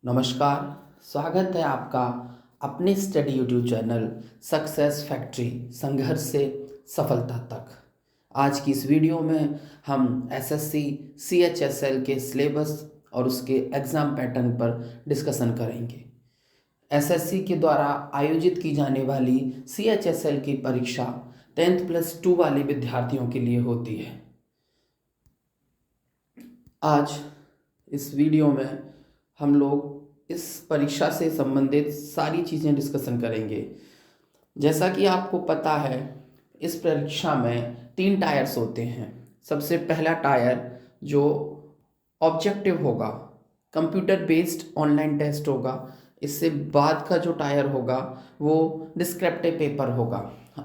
नमस्कार। स्वागत है आपका अपने study YouTube channel success factory संघर्ष से सफलता तक। आज की इस वीडियो में हम एसएससी सीएचएसएल के सिलेबस और उसके एग्ज़ाम पैटर्न पर डिस्कशन करेंगे। एसएससी के द्वारा आयोजित की जाने वाली सीएचएसएल की परीक्षा 10+2 वाले विद्यार्थियों के लिए होती है। आज इस वीडियो में हम लोग इस परीक्षा से संबंधित सारी चीज़ें डिस्कशन करेंगे। जैसा कि आपको पता है, इस परीक्षा में 3 टायर्स होते हैं। सबसे पहला टायर जो ऑब्जेक्टिव होगा, कंप्यूटर बेस्ड ऑनलाइन टेस्ट होगा। इससे बाद का जो टायर होगा वो डिस्क्रिप्टिव पेपर होगा।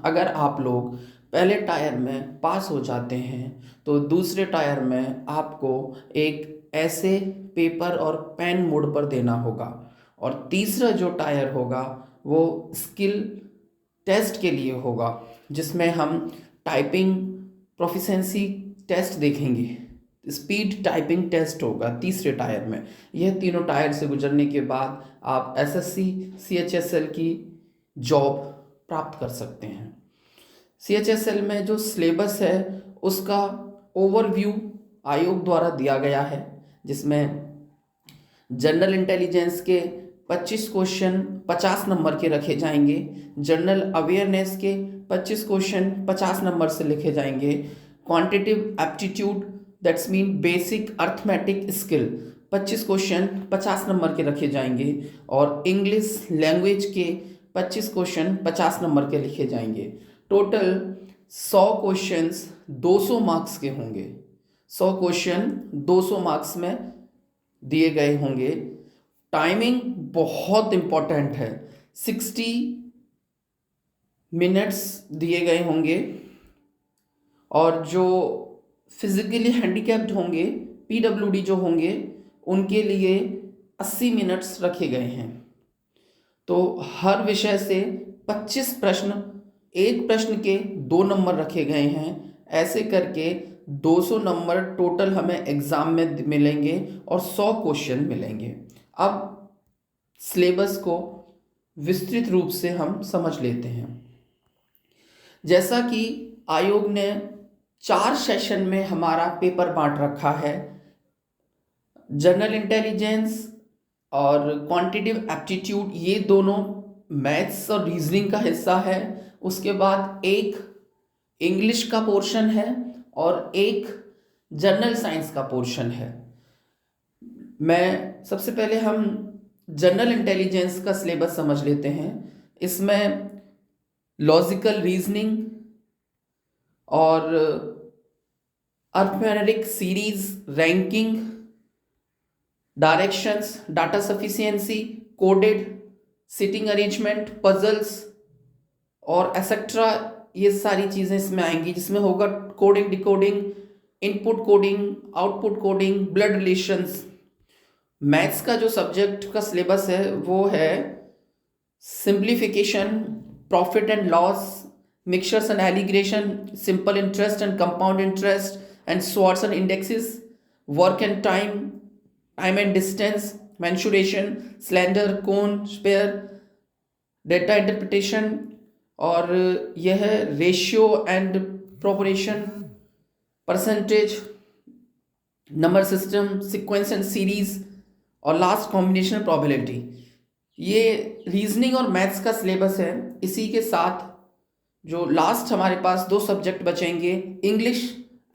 अगर आप लोग पहले टायर में पास हो जाते हैं तो दूसरे टायर में आपको एक ऐसे पेपर और पेन मोड पर देना होगा, और तीसरा जो टायर होगा वो स्किल टेस्ट के लिए होगा, जिसमें हम टाइपिंग प्रोफिशिएंसी टेस्ट देखेंगे। स्पीड टाइपिंग टेस्ट होगा तीसरे टायर में। यह तीनों टायर से गुजरने के बाद आप एसएससी सीएचएसएल की जॉब प्राप्त कर सकते हैं। सीएचएसएल में जो सिलेबस है उसका ओवरव्यू आयोग द्वारा दिया गया है, जिसमें जनरल इंटेलिजेंस के 25 क्वेश्चन 50 नंबर के रखे जाएंगे। जनरल अवेयरनेस के 25 क्वेश्चन 50 नंबर से लिखे जाएंगे। Quantitative aptitude that's mean basic arithmetic skill 25 question 50 number के रखे जाएंगे। और इंग्लिश लैंग्वेज के 25 क्वेश्चन 50 नंबर के लिखे जाएंगे। टोटल 100 क्वेश्चंस 200 मार्क्स के होंगे। 100 क्वेश्चन 200 मार्क्स में दिए गए होंगे। टाइमिंग बहुत इंपॉर्टेंट है, 60 मिनट्स दिए गए होंगे। और जो फिजिकली हैंडीकैप्ड होंगे, पीडब्ल्यूडी जो होंगे, उनके लिए 80 मिनट्स रखे गए हैं। तो हर विषय से 25 प्रश्न, एक प्रश्न के 2 नंबर रखे गए हैं। ऐसे करके 200 नंबर टोटल हमें एग्जाम में मिलेंगे और 100 क्वेश्चन मिलेंगे। अब सिलेबस को विस्तृत रूप से हम समझ लेते हैं। जैसा कि आयोग ने 4 सेशन में हमारा पेपर बांट रखा है। जनरल इंटेलिजेंस और क्वांटिटेटिव एप्टीट्यूड ये दोनों मैथ्स और रीजनिंग का हिस्सा है। उसके बाद एक इंग्लिश का पोर्शन है और एक जनरल साइंस का पोर्शन है। मैं सबसे पहले हम जनरल इंटेलिजेंस का सिलेबस समझ लेते हैं। इसमें लॉजिकल रीजनिंग और arithmetic series, ranking, directions, data sufficiency, coded, sitting arrangement, puzzles और एक्सेट्रा, ये सारी चीज़ें इसमें आएंगी। जिसमें होगा coding, decoding, input coding, output coding, blood relations. Maths का जो सब्जेक्ट का सिलेबस है वो है simplification, profit and loss, mixtures and alligation, simple interest and compound interest, and surds and indexes, work and time, time and distance, mensuration, cylinder, cone, sphere, data interpretation, और यह है ratio and proportion, percentage, number system, sequence and series, और last combination probability. ये reasoning और maths का syllabus है। इसी के साथ जो लास्ट हमारे पास 2 सब्जेक्ट बचेंगे, इंग्लिश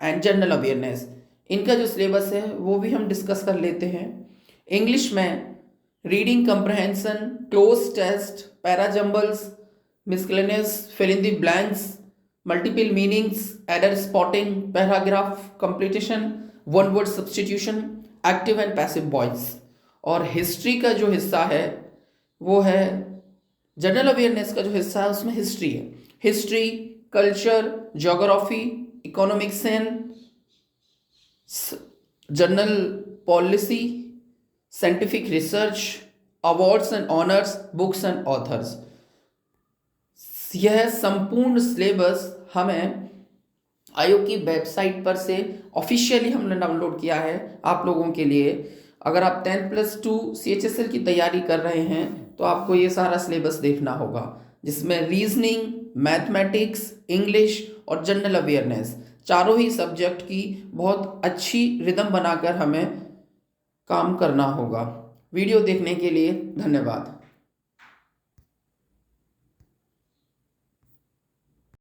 एंड जनरल अवेयरनेस, इनका जो सिलेबस है वो भी हम डिस्कस कर लेते हैं। इंग्लिश में reading comprehension, cloze test, parajumbles, miscellaneous, fill in the blanks, multiple meanings, error spotting, paragraph completion, one word substitution, active and passive voice. और हिस्ट्री का जो हिस्सा है वो है, जनरल अवेयरनेस का जो हिस्सा है उसमें हिस्ट्री है। History, culture, geography, economics and general policy, scientific research, awards and honours, books and authors. यह संपूर्ण सिलेबस हमें आयोग की वेबसाइट पर से ऑफिशियली हमने डाउनलोड किया है आप लोगों के लिए। अगर आप 10+2 CHSL की तैयारी कर रहे हैं तो आपको ये सारा सिलेबस देखना होगा, जिसमें रीजनिंग, मैथमेटिक्स, इंग्लिश और जनरल अवेयरनेस चारों ही सब्जेक्ट की बहुत अच्छी रिदम बनाकर हमें काम करना होगा। वीडियो देखने के लिए धन्यवाद।